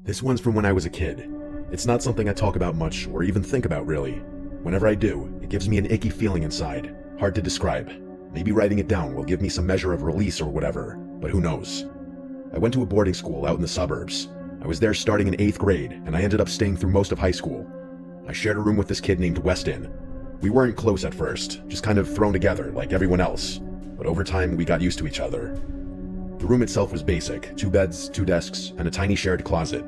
This one's from when I was a kid. It's not something I talk about much or even think about really. Whenever I do, it gives me an icky feeling inside. Hard to describe. Maybe writing it down will give me some measure of release or whatever, but who knows. I went to a boarding school out in the suburbs. I was there starting in 8th grade, and I ended up staying through most of high school. I shared a room with this kid named Weston. We weren't close at first, just kind of thrown together like everyone else, but over time we got used to each other. The room itself was basic, 2 beds, 2 desks, and a tiny shared closet.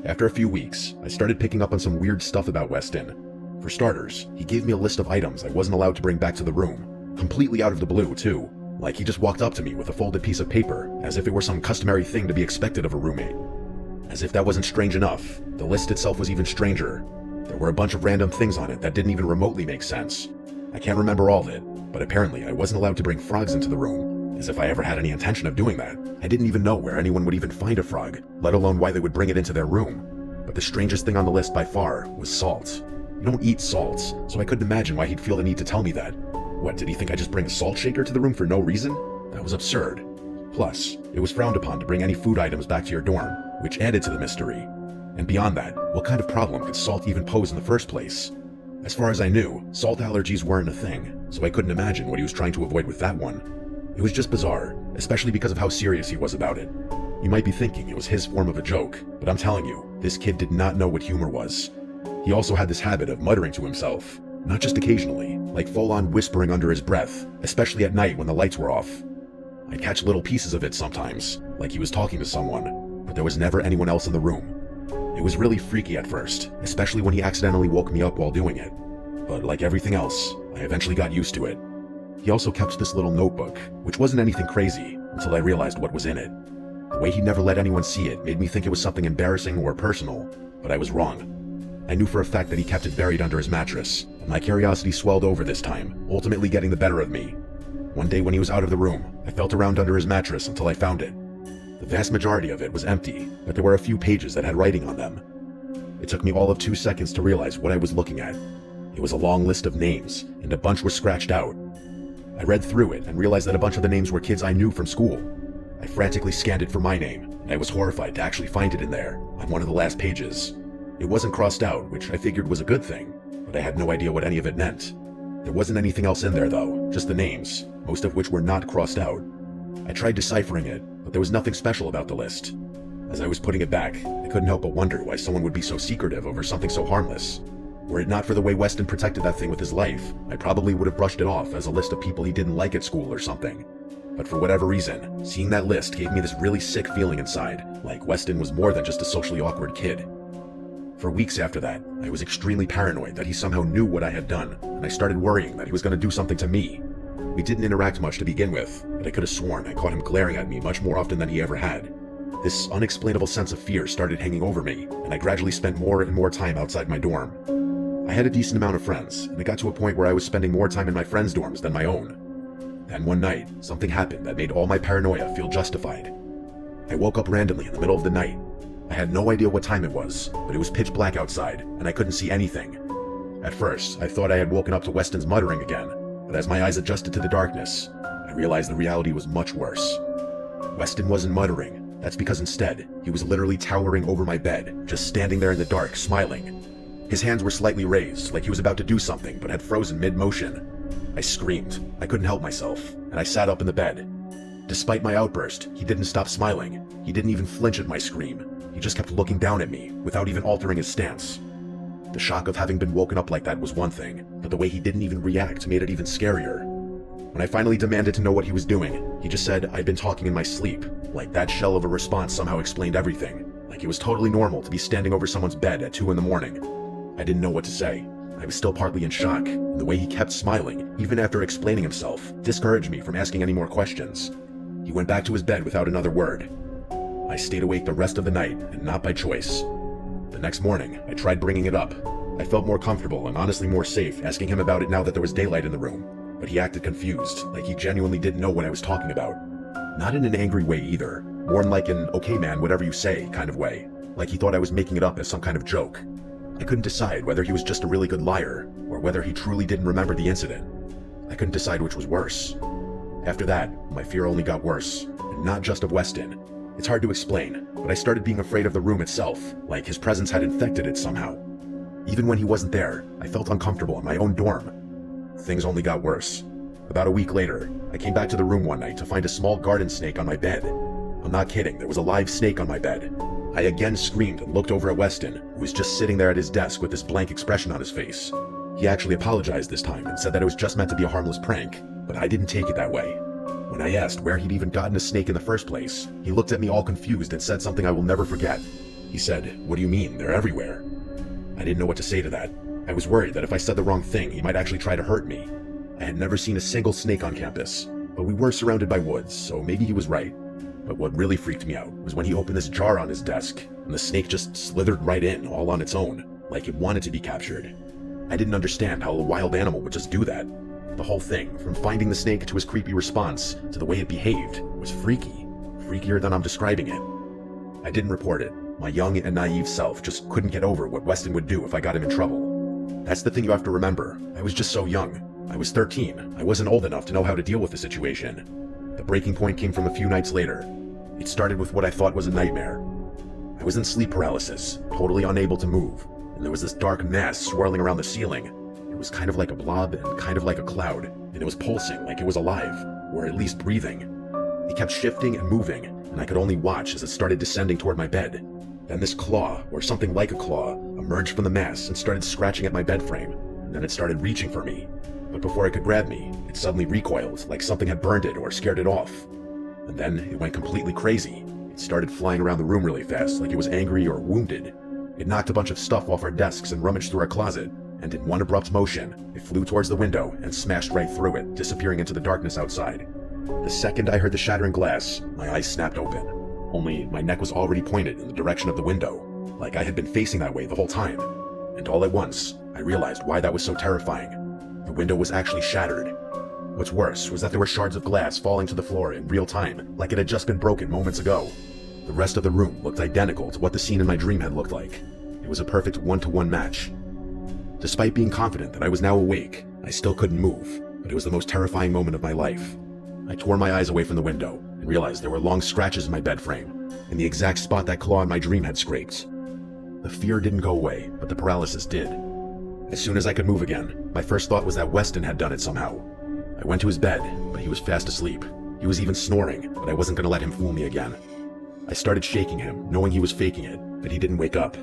After a few weeks, I started picking up on some weird stuff about Weston. For starters, he gave me a list of items I wasn't allowed to bring back to the room, completely out of the blue too, like he just walked up to me with a folded piece of paper, as if it were some customary thing to be expected of a roommate. As if that wasn't strange enough, the list itself was even stranger. There were a bunch of random things on it that didn't even remotely make sense. I can't remember all of it, but apparently I wasn't allowed to bring frogs into the room, as if I ever had any intention of doing that. I didn't even know where anyone would even find a frog, let alone why they would bring it into their room. But the strangest thing on the list by far was salt. You don't eat salt, so I couldn't imagine why he'd feel the need to tell me that. What, did he think I'd just bring a salt shaker to the room for no reason? That was absurd. Plus, it was frowned upon to bring any food items back to your dorm, which added to the mystery. And beyond that, what kind of problem could salt even pose in the first place? As far as I knew, salt allergies weren't a thing, so I couldn't imagine what he was trying to avoid with that one. It was just bizarre, especially because of how serious he was about it. You might be thinking it was his form of a joke, but I'm telling you, this kid did not know what humor was. He also had this habit of muttering to himself, not just occasionally, like full-on whispering under his breath, especially at night when the lights were off. I'd catch little pieces of it sometimes, like he was talking to someone, but there was never anyone else in the room. It was really freaky at first, especially when he accidentally woke me up while doing it. But like everything else, I eventually got used to it. He also kept this little notebook, which wasn't anything crazy until I realized what was in it. The way he never let anyone see it made me think it was something embarrassing or personal, but I was wrong. I knew for a fact that he kept it buried under his mattress, and my curiosity swelled over this time, ultimately getting the better of me. One day when he was out of the room, I felt around under his mattress until I found it. The vast majority of it was empty, but there were a few pages that had writing on them. It took me all of 2 seconds to realize what I was looking at. It was a long list of names, and a bunch were scratched out. I read through it and realized that a bunch of the names were kids I knew from school. I frantically scanned it for my name, and I was horrified to actually find it in there, on one of the last pages. It wasn't crossed out, which I figured was a good thing, but I had no idea what any of it meant. There wasn't anything else in there though, just the names, most of which were not crossed out. I tried deciphering it, but there was nothing special about the list. As I was putting it back, I couldn't help but wonder why someone would be so secretive over something so harmless. Were it not for the way Weston protected that thing with his life, I probably would have brushed it off as a list of people he didn't like at school or something. But for whatever reason, seeing that list gave me this really sick feeling inside, like Weston was more than just a socially awkward kid. For weeks after that, I was extremely paranoid that he somehow knew what I had done, and I started worrying that he was going to do something to me. We didn't interact much to begin with, but I could have sworn I caught him glaring at me much more often than he ever had. This unexplainable sense of fear started hanging over me, and I gradually spent more and more time outside my dorm. I had a decent amount of friends, and it got to a point where I was spending more time in my friends' dorms than my own. Then one night, something happened that made all my paranoia feel justified. I woke up randomly in the middle of the night. I had no idea what time it was, but it was pitch black outside, and I couldn't see anything. At first, I thought I had woken up to Weston's muttering again, but as my eyes adjusted to the darkness, I realized the reality was much worse. Weston wasn't muttering. That's because instead, he was literally towering over my bed, just standing there in the dark, smiling. His hands were slightly raised, like he was about to do something, but had frozen mid-motion. I screamed. I couldn't help myself, and I sat up in the bed. Despite my outburst, he didn't stop smiling. He didn't even flinch at my scream. He just kept looking down at me, without even altering his stance. The shock of having been woken up like that was one thing, but the way he didn't even react made it even scarier. When I finally demanded to know what he was doing, he just said I'd been talking in my sleep, like that shell of a response somehow explained everything, like it was totally normal to be standing over someone's bed at 2 in the morning. I didn't know what to say. I was still partly in shock, and the way he kept smiling, even after explaining himself, discouraged me from asking any more questions. He went back to his bed without another word. I stayed awake the rest of the night, and not by choice. The next morning, I tried bringing it up. I felt more comfortable and honestly more safe asking him about it now that there was daylight in the room, but he acted confused, like he genuinely didn't know what I was talking about. Not in an angry way either, more in like an okay man, whatever you say kind of way, like he thought I was making it up as some kind of joke. I couldn't decide whether he was just a really good liar, or whether he truly didn't remember the incident. I couldn't decide which was worse. After that, my fear only got worse, and not just of Weston. It's hard to explain, but I started being afraid of the room itself, like his presence had infected it somehow. Even when he wasn't there, I felt uncomfortable in my own dorm. Things only got worse. About a week later, I came back to the room one night to find a small garden snake on my bed. I'm not kidding, there was a live snake on my bed. I again screamed and looked over at Weston, who was just sitting there at his desk with this blank expression on his face. He actually apologized this time and said that it was just meant to be a harmless prank, but I didn't take it that way. When I asked where he'd even gotten a snake in the first place, he looked at me all confused and said something I will never forget. He said, "What do you mean? They're everywhere." I didn't know what to say to that. I was worried that if I said the wrong thing, he might actually try to hurt me. I had never seen a single snake on campus, but we were surrounded by woods, so maybe he was right. But what really freaked me out was when he opened this jar on his desk, and the snake just slithered right in, all on its own, like it wanted to be captured. I didn't understand how a wild animal would just do that. The whole thing, from finding the snake to his creepy response, to the way it behaved, was freaky. Freakier than I'm describing it. I didn't report it. My young and naive self just couldn't get over what Weston would do if I got him in trouble. That's the thing you have to remember. I was just so young. I was 13. I wasn't old enough to know how to deal with the situation. The breaking point came from a few nights later. It started with what I thought was a nightmare. I was in sleep paralysis, totally unable to move, and there was this dark mass swirling around the ceiling. It was kind of like a blob and kind of like a cloud, and it was pulsing like it was alive, or at least breathing. It kept shifting and moving, and I could only watch as it started descending toward my bed. Then this claw, or something like a claw, emerged from the mass and started scratching at my bed frame, and then it started reaching for me. But before it could grab me, it suddenly recoiled, like something had burned it or scared it off. And then it went completely crazy. It started flying around the room really fast, like it was angry or wounded. It knocked a bunch of stuff off our desks and rummaged through our closet, and in one abrupt motion, it flew towards the window and smashed right through it, disappearing into the darkness outside. The second I heard the shattering glass, my eyes snapped open. Only my neck was already pointed in the direction of the window, like I had been facing that way the whole time. And all at once, I realized why that was so terrifying. The window was actually shattered. What's worse was that there were shards of glass falling to the floor in real time, like it had just been broken moments ago. The rest of the room looked identical to what the scene in my dream had looked like. It was a perfect one-to-one match. Despite being confident that I was now awake, I still couldn't move, but it was the most terrifying moment of my life. I tore my eyes away from the window and realized there were long scratches in my bed frame, in the exact spot that claw in my dream had scraped. The fear didn't go away, but the paralysis did. As soon as I could move again, my first thought was that Weston had done it somehow. I went to his bed, but he was fast asleep. He was even snoring, but I wasn't going to let him fool me again. I started shaking him, knowing he was faking it, but he didn't wake up.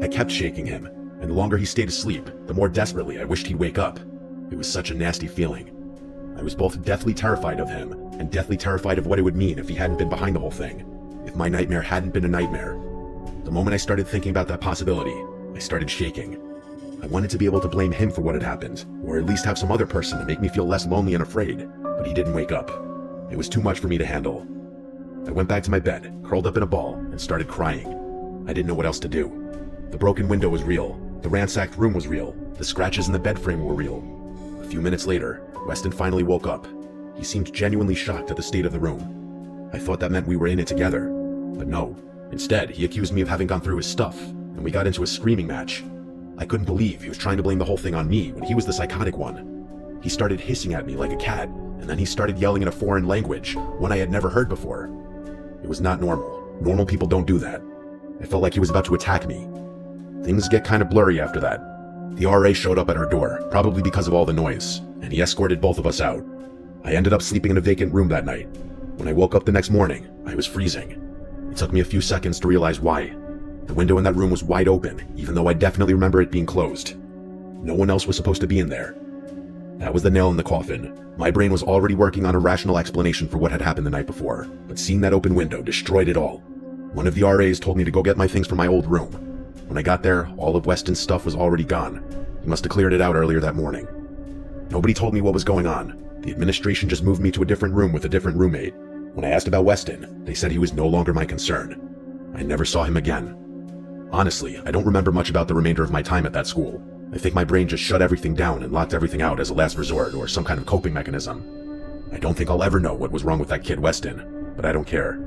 I kept shaking him, and the longer he stayed asleep, the more desperately I wished he'd wake up. It was such a nasty feeling. I was both deathly terrified of him, and deathly terrified of what it would mean if he hadn't been behind the whole thing. If my nightmare hadn't been a nightmare. The moment I started thinking about that possibility, I started shaking. I wanted to be able to blame him for what had happened, or at least have some other person to make me feel less lonely and afraid, but he didn't wake up. It was too much for me to handle. I went back to my bed, curled up in a ball, and started crying. I didn't know what else to do. The broken window was real, the ransacked room was real, the scratches in the bed frame were real. A few minutes later, Weston finally woke up. He seemed genuinely shocked at the state of the room. I thought that meant we were in it together, but no. Instead, he accused me of having gone through his stuff, and we got into a screaming match. I couldn't believe he was trying to blame the whole thing on me when he was the psychotic one. He started hissing at me like a cat, and then he started yelling in a foreign language, one I had never heard before. It was not normal. Normal people don't do that. I felt like he was about to attack me. Things get kind of blurry after that. The RA showed up at our door, probably because of all the noise, and he escorted both of us out. I ended up sleeping in a vacant room that night. When I woke up the next morning, I was freezing. It took me a few seconds to realize why. The window in that room was wide open, even though I definitely remember it being closed. No one else was supposed to be in there. That was the nail in the coffin. My brain was already working on a rational explanation for what had happened the night before, but seeing that open window destroyed it all. One of the RAs told me to go get my things from my old room. When I got there, all of Weston's stuff was already gone. He must have cleared it out earlier that morning. Nobody told me what was going on. The administration just moved me to a different room with a different roommate. When I asked about Weston, they said he was no longer my concern. I never saw him again. Honestly, I don't remember much about the remainder of my time at that school. I think my brain just shut everything down and locked everything out as a last resort or some kind of coping mechanism. I don't think I'll ever know what was wrong with that kid Weston, but I don't care.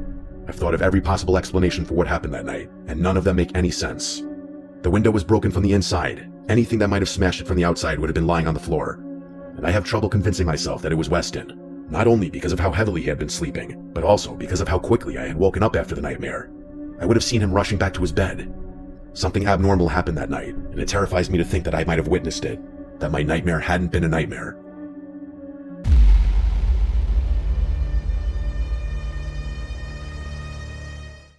I've thought of every possible explanation for what happened that night, and none of them make any sense. The window was broken from the inside. Anything that might have smashed it from the outside would have been lying on the floor. And I have trouble convincing myself that it was Weston. Not only because of how heavily he had been sleeping, but also because of how quickly I had woken up after the nightmare. I would have seen him rushing back to his bed. Something abnormal happened that night, and it terrifies me to think that I might have witnessed it, that my nightmare hadn't been a nightmare.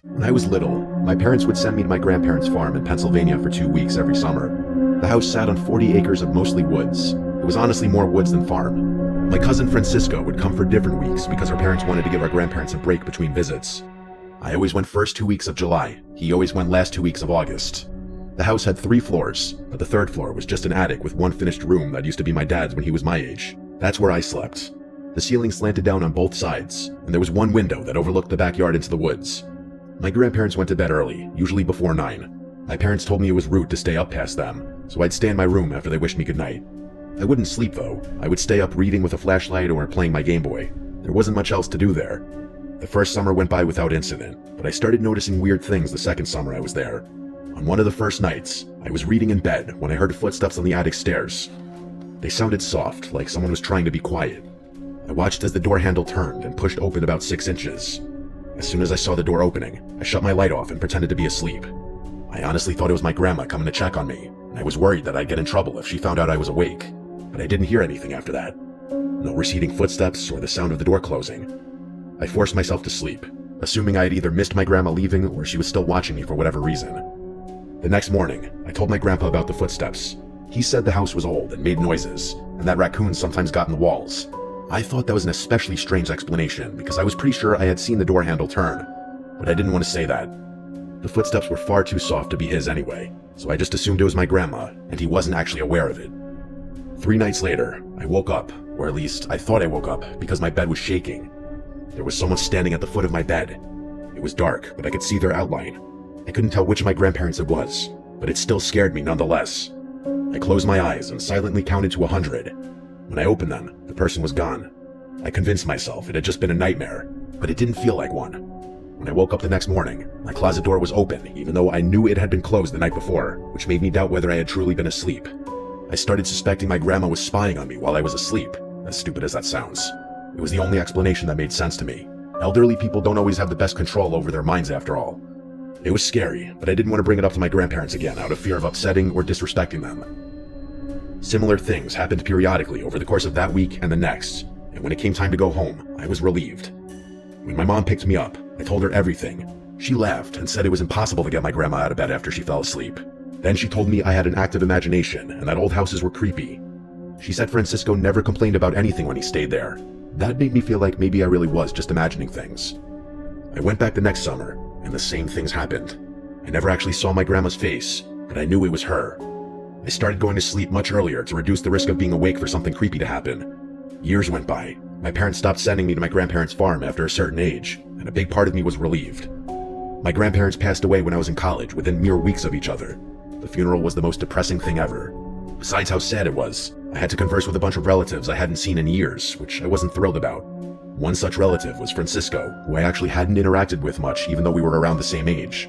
When I was little, my parents would send me to my grandparents' farm in Pennsylvania for 2 weeks every summer. The house sat on 40 acres of mostly woods. It was honestly more woods than farm. My cousin Francisco would come for different weeks because our parents wanted to give our grandparents a break between visits. I always went first 2 weeks of July. He always went last 2 weeks of August. The house had 3 floors, but the third floor was just an attic with one finished room that used to be my dad's when he was my age. That's where I slept. The ceiling slanted down on both sides, and there was one window that overlooked the backyard into the woods. My grandparents went to bed early, usually before 9. My parents told me it was rude to stay up past them, so I'd stay in my room after they wished me goodnight. I wouldn't sleep though. I would stay up reading with a flashlight or playing my Game Boy. There wasn't much else to do there. The first summer went by without incident, but I started noticing weird things the second summer I was there. On one of the first nights, I was reading in bed when I heard footsteps on the attic stairs. They sounded soft, like someone was trying to be quiet. I watched as the door handle turned and pushed open about 6 inches. As soon as I saw the door opening, I shut my light off and pretended to be asleep. I honestly thought it was my grandma coming to check on me, and I was worried that I'd get in trouble if she found out I was awake, but I didn't hear anything after that. No receding footsteps or the sound of the door closing. I forced myself to sleep, assuming I had either missed my grandma leaving or she was still watching me for whatever reason. The next morning, I told my grandpa about the footsteps. He said the house was old and made noises, and that raccoons sometimes got in the walls. I thought that was an especially strange explanation because I was pretty sure I had seen the door handle turn, but I didn't want to say that. The footsteps were far too soft to be his anyway, so I just assumed it was my grandma, and he wasn't actually aware of it. 3 nights later, I woke up, or at least I thought I woke up because my bed was shaking. There was someone standing at the foot of my bed. It was dark, but I could see their outline. I couldn't tell which of my grandparents it was, but it still scared me nonetheless. I closed my eyes and silently counted to 100. When I opened them, the person was gone. I convinced myself it had just been a nightmare, but it didn't feel like one. When I woke up the next morning, my closet door was open, even though I knew it had been closed the night before, which made me doubt whether I had truly been asleep. I started suspecting my grandma was spying on me while I was asleep, as stupid as that sounds. It was the only explanation that made sense to me. Elderly people don't always have the best control over their minds after all. It was scary, but I didn't want to bring it up to my grandparents again out of fear of upsetting or disrespecting them. Similar things happened periodically over the course of that week and the next, and when it came time to go home, I was relieved. When my mom picked me up, I told her everything. She laughed and said it was impossible to get my grandma out of bed after she fell asleep. Then she told me I had an active imagination and that old houses were creepy. She said Francisco never complained about anything when he stayed there. That made me feel like maybe I really was just imagining things. I went back the next summer, and the same things happened. I never actually saw my grandma's face, but I knew it was her. I started going to sleep much earlier to reduce the risk of being awake for something creepy to happen. Years went by. My parents stopped sending me to my grandparents' farm after a certain age, and a big part of me was relieved. My grandparents passed away when I was in college within mere weeks of each other. The funeral was the most depressing thing ever. Besides how sad it was, I had to converse with a bunch of relatives I hadn't seen in years, which I wasn't thrilled about. One such relative was Francisco, who I actually hadn't interacted with much even though we were around the same age.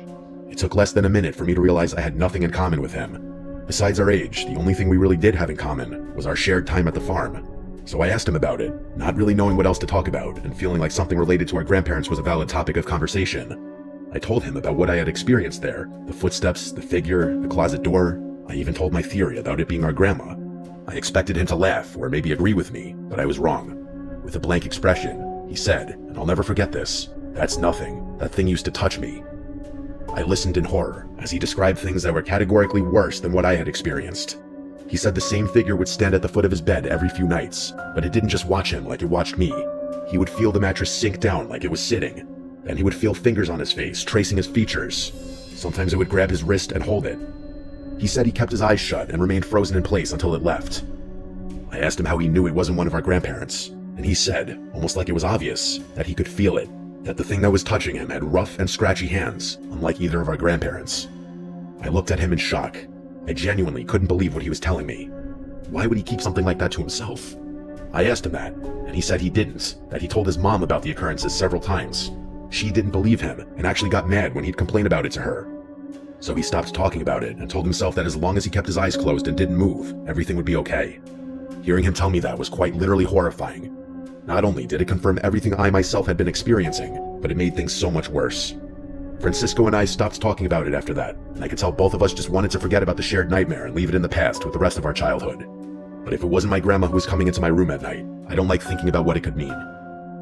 It took less than a minute for me to realize I had nothing in common with him. Besides our age, the only thing we really did have in common was our shared time at the farm. So I asked him about it, not really knowing what else to talk about and feeling like something related to our grandparents was a valid topic of conversation. I told him about what I had experienced there, the footsteps, the figure, the closet door. I even told my theory about it being our grandma. I expected him to laugh or maybe agree with me, but I was wrong. With a blank expression, he said, and I'll never forget this, "That's nothing. That thing used to touch me." I listened in horror as he described things that were categorically worse than what I had experienced. He said the same figure would stand at the foot of his bed every few nights, but it didn't just watch him like it watched me. He would feel the mattress sink down like it was sitting. Then he would feel fingers on his face, tracing his features. Sometimes it would grab his wrist and hold it. He said he kept his eyes shut and remained frozen in place until it left. I asked him how he knew it wasn't one of our grandparents, and he said, almost like it was obvious, that he could feel it, that the thing that was touching him had rough and scratchy hands, unlike either of our grandparents. I looked at him in shock. I genuinely couldn't believe what he was telling me. Why would he keep something like that to himself? I asked him that, and he said he didn't, that he told his mom about the occurrences several times. She didn't believe him, and actually got mad when he'd complain about it to her. So he stopped talking about it and told himself that as long as he kept his eyes closed and didn't move, everything would be okay. Hearing him tell me that was quite literally horrifying. Not only did it confirm everything I myself had been experiencing, but it made things so much worse. Francisco and I stopped talking about it after that, and I could tell both of us just wanted to forget about the shared nightmare and leave it in the past with the rest of our childhood. But if it wasn't my grandma who was coming into my room at night, I don't like thinking about what it could mean.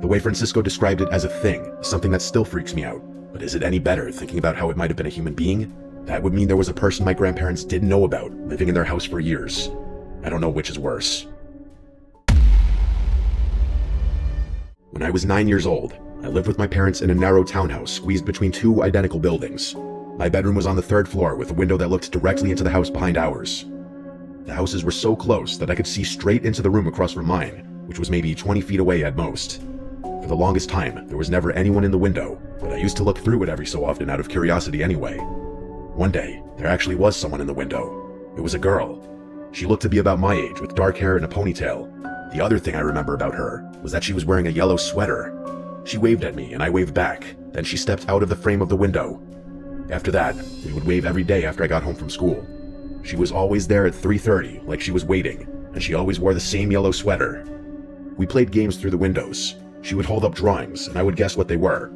The way Francisco described it as a thing is something that still freaks me out, but is it any better thinking about how it might have been a human being? That would mean there was a person my grandparents didn't know about living in their house for years. I don't know which is worse. When I was 9 years old, I lived with my parents in a narrow townhouse squeezed between two identical buildings. My bedroom was on the 3rd floor with a window that looked directly into the house behind ours. The houses were so close that I could see straight into the room across from mine, which was maybe 20 feet away at most. For the longest time, there was never anyone in the window, but I used to look through it every so often out of curiosity anyway. One day, there actually was someone in the window. It was a girl. She looked to be about my age with dark hair and a ponytail. The other thing I remember about her was that she was wearing a yellow sweater. She waved at me and I waved back, then she stepped out of the frame of the window. After that, we would wave every day after I got home from school. She was always there at 3:30, like she was waiting, and she always wore the same yellow sweater. We played games through the windows. She would hold up drawings, and I would guess what they were.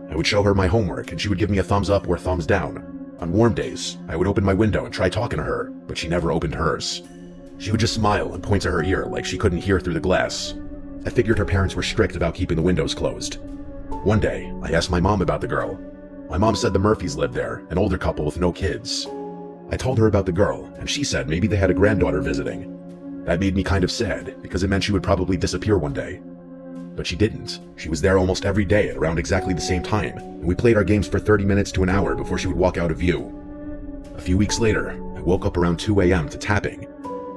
I would show her my homework, and she would give me a thumbs up or thumbs down. On warm days, I would open my window and try talking to her, but she never opened hers. She would just smile and point to her ear like she couldn't hear through the glass. I figured her parents were strict about keeping the windows closed. One day, I asked my mom about the girl. My mom said the Murphys lived there, an older couple with no kids. I told her about the girl, and she said maybe they had a granddaughter visiting. That made me kind of sad, because it meant she would probably disappear one day. But she didn't. She was there almost every day at around exactly the same time, and we played our games for 30 minutes to an hour before she would walk out of view. A few weeks later, I woke up around 2 a.m. to tapping.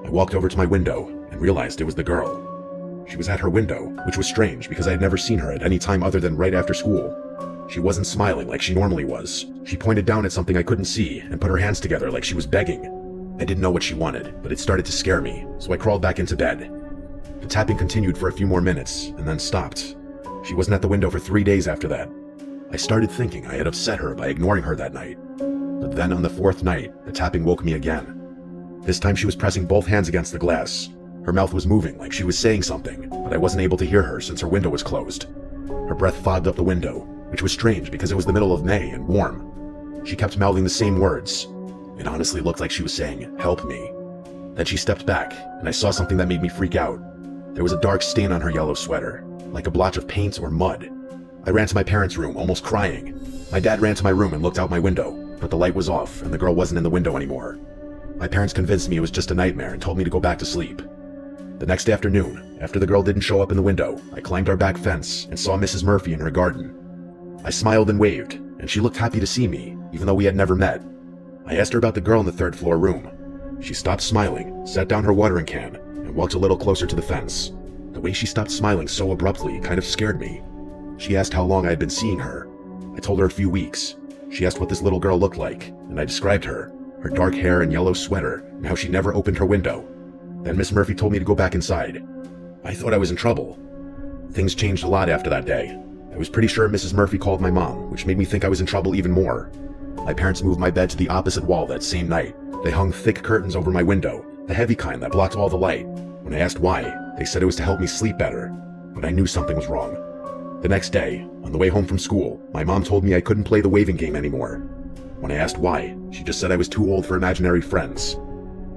I walked over to my window and realized it was the girl. She was at her window, which was strange because I had never seen her at any time other than right after school. She wasn't smiling like she normally was. She pointed down at something I couldn't see and put her hands together like she was begging. I didn't know what she wanted, but it started to scare me, so I crawled back into bed. The tapping continued for a few more minutes, and then stopped. She wasn't at the window for 3 days after that. I started thinking I had upset her by ignoring her that night. But then on the 4th night, the tapping woke me again. This time she was pressing both hands against the glass. Her mouth was moving like she was saying something, but I wasn't able to hear her since her window was closed. Her breath fogged up the window, which was strange because it was the middle of May and warm. She kept mouthing the same words. It honestly looked like she was saying, "Help me." Then she stepped back, and I saw something that made me freak out. There was a dark stain on her yellow sweater, like a blotch of paint or mud. I ran to my parents' room, almost crying. My dad ran to my room and looked out my window, but the light was off and the girl wasn't in the window anymore. My parents convinced me it was just a nightmare and told me to go back to sleep. The next afternoon, after the girl didn't show up in the window, I climbed our back fence and saw Mrs. Murphy in her garden. I smiled and waved, and she looked happy to see me, even though we had never met. I asked her about the girl in the 3rd floor room. She stopped smiling, set down her watering can, and walked a little closer to the fence. The way she stopped smiling so abruptly kind of scared me. She asked how long I had been seeing her. I told her a few weeks. She asked what this little girl looked like, and I described her dark hair and yellow sweater, and how she never opened her window. Then Miss Murphy told me to go back inside. I thought I was in trouble. Things changed a lot after that day. I was pretty sure Mrs. Murphy called my mom, which made me think I was in trouble even more. My parents moved my bed to the opposite wall that same night. They hung thick curtains over my window, the heavy kind that blocked all the light. When I asked why, they said it was to help me sleep better, but I knew something was wrong. The next day, on the way home from school, my mom told me I couldn't play the waving game anymore. When I asked why, she just said I was too old for imaginary friends.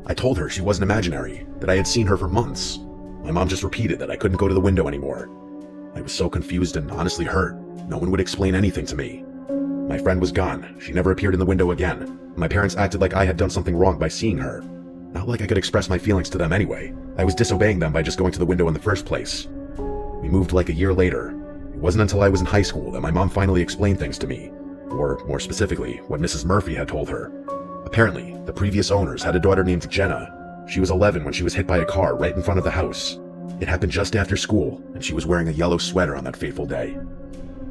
I told her she wasn't imaginary, that I had seen her for months. My mom just repeated that I couldn't go to the window anymore. I was so confused and honestly hurt. No one would explain anything to me. My friend was gone. She never appeared in the window again. My parents acted like I had done something wrong by seeing her. Not like I could express my feelings to them anyway. I was disobeying them by just going to the window in the first place. We moved like a year later. It wasn't until I was in high school that my mom finally explained things to me. Or, more specifically, what Mrs. Murphy had told her. Apparently, the previous owners had a daughter named Jenna. She was 11 when she was hit by a car right in front of the house. It happened just after school, and she was wearing a yellow sweater on that fateful day.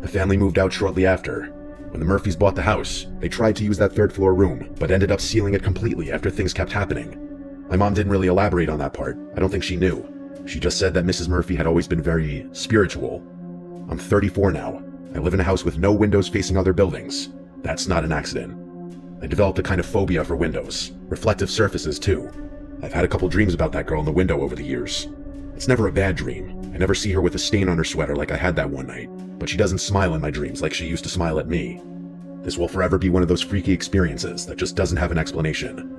The family moved out shortly after. When the Murphys bought the house, they tried to use that 3rd floor room, but ended up sealing it completely after things kept happening. My mom didn't really elaborate on that part. I don't think she knew. She just said that Mrs. Murphy had always been very spiritual. I'm 34 now. I live in a house with no windows facing other buildings. That's not an accident. I developed a kind of phobia for windows. Reflective surfaces, too. I've had a couple dreams about that girl in the window over the years. It's never a bad dream, I never see her with a stain on her sweater like I had that one night, but she doesn't smile in my dreams like she used to smile at me. This will forever be one of those freaky experiences that just doesn't have an explanation.